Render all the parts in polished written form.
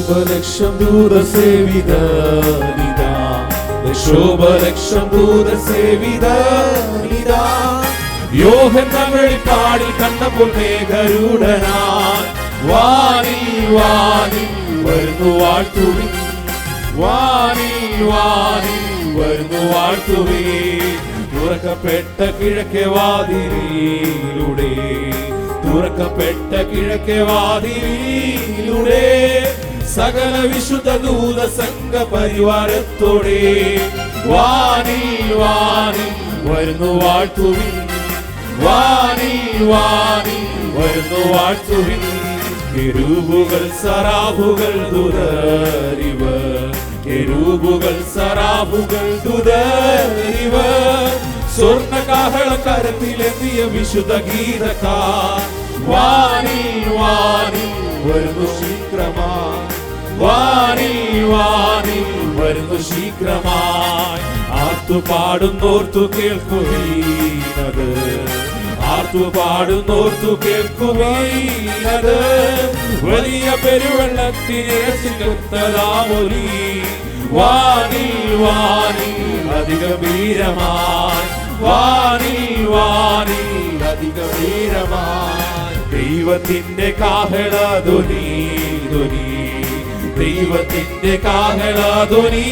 ലക്ഷോപലക്ഷം ദൂതസേവിതനിതാ, ലക്ഷോപലക്ഷം ദൂതസേവിതനിതാ. യോഹന്നാൻ വെളിപ്പാടിൽ കണ്ടപ്പോൾ മേഘരൂഢനായി വാനിൽ വാനിൽ വരുന്നു വാഴ്ത്തുവിൻ, വാനിൽ വാനിൽ വരുന്നു വാഴ്ത്തുവിൻ. തുറക്കപ്പെട്ട കിഴക്കേ വാതിലിലൂടെ, തുറക്കപ്പെട്ട കിഴക്കേ വാതിലിലൂടെ സകല വിശുദ്ധ ദൂത സംഘ പരിവാരത്തോടെ വാനിൽ വാനിൽ വരുന്നു വാഴ്ത്തുവിൻ, വാനിൽ വാനിൽ വരുന്നു വാഴ്ത്തുവിൻ. കെരൂബുകൾ സറാഫുകൾ ദൂതരിവർ, കെരൂബുകൾ സറാഫുകൾ ദൂതരിവർ. സ്വർണ്ണ കാഹളക്കരത്തിലെത്തിയ വിശുദ്ധ ഗീതക്കാർ വാനിൽ വാനിൽ വരുന്നു ശീഘ്രമായി, വാനിൽ വാനിൽ വരുന്നു ശീഘ്രമായി. ആർത്തുപാടുന്നോർത്തു കേൾക്കുവീനത്, ആർത്തുപാടുന്നോർത്തു കേൾക്കുവീനത്. വലിയ പെരുവെള്ളത്തിനെ ചികർത്തതാമൊലി വാനിൽ വാനിൽ അതിഗംഭീരമായി, വാനിൽ വാനിൽ അതിഗംഭീരമായി. ദൈവത്തിന്റെ കാഹളധ്വനി ധ്വനി, ദൈവത്തിന്റെ കാഹളധ്വനി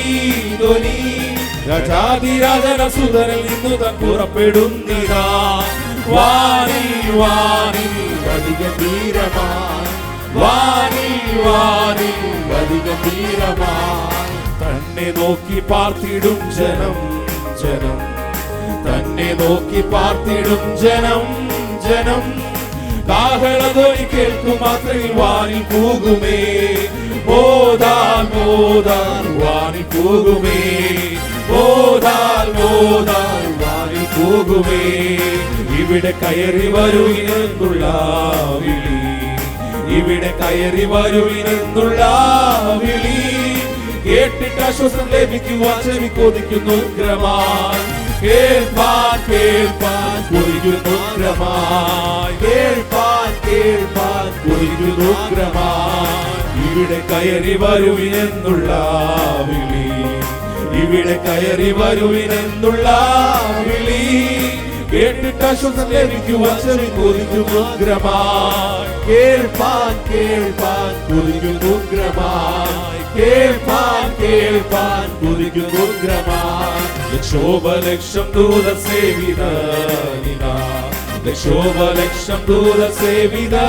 ധ്വനി. രാജാതിരാജനസുതനിൽ നിന്നു താൻ പുറപ്പെടുന്നിതാ വാനിൽ വാനിൽ അതിഗംഭീരമായി, വാനിൽ വാനിൽ അതിഗംഭീരമായി. തന്നെ നോക്കി പാർത്തിടും ജനം ജനം, തന്നെ നോക്കി പാർത്തിടും ജനം ജനം. കാഹളധ്വനി കേൾക്കും മാത്രയിൽ വാനിൽ പോകുമേ, മോദാൽ മോദാൽ വാനിൽ പോകുമേ, മോദാൽ മോദാൽ വാനിൽ പോകുമേ. ഇവിടെ കയറി വരുവിനെന്നുള്ള വിളി, ഇവിടെ കയറി വരുവിനെന്നുള്ള വിളി. കേട്ടിട്ട് ആശ്വാസം ലഭിക്കുവാൻ ചെവി കൊതിക്കുന്നു ഉഗ്രമായി, കേൾപ്പാൻ കേൾപ്പാൻ കൊതിക്കുന്നു ഉഗ്രമായി, കേൾപ്പാൻ കേൾപ്പാൻ കൊതിക്കുന്നു ഉഗ്രമായി. ഇവിടെ കയറി വരുവിനെന്നുള്ള വിളി, ഇവിടെ കയറി വരുവിനെന്നുള്ള വിളി. കേട്ടിട്ട് ആശ്വാസം ലഭിക്കുവാൻ ചെവി കൊതിക്കുന്നു ഉഗ്രമായി, കേൾപ്പാൻ കേൾപ്പാൻ കൊതിക്കുന്നു ഉഗ്രമായി, കേൾപ്പാൻ കേൾപ്പാൻ കൊതിക്കുന്നു ഉഗ്രമായി. ലക്ഷോപലക്ഷം ദൂതസേവിതനിതാ, ലക്ഷോപലക്ഷം ദൂതസേവിതനിതാ.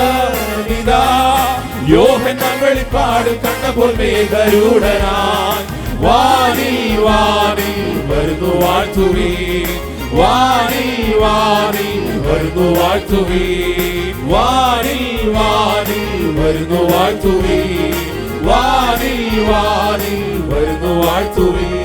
യോഹന്നാൻ വെളിപ്പാടിൽ കണ്ടപ്പോൾ മേഘരൂഢനായി വാനിൽ വാനിൽ വരുന്നു വാഴ്ത്തുവിൻ, വാനിൽ വാനിൽ വരുന്നു വാഴ്ത്തുവിൻ, വാനിൽ വാനിൽ വരുന്നു വാഴ്ത്തുവിൻ, വാനിൽ വാനിൽ വരുന്നു വാഴ്ത്തുവിൻ.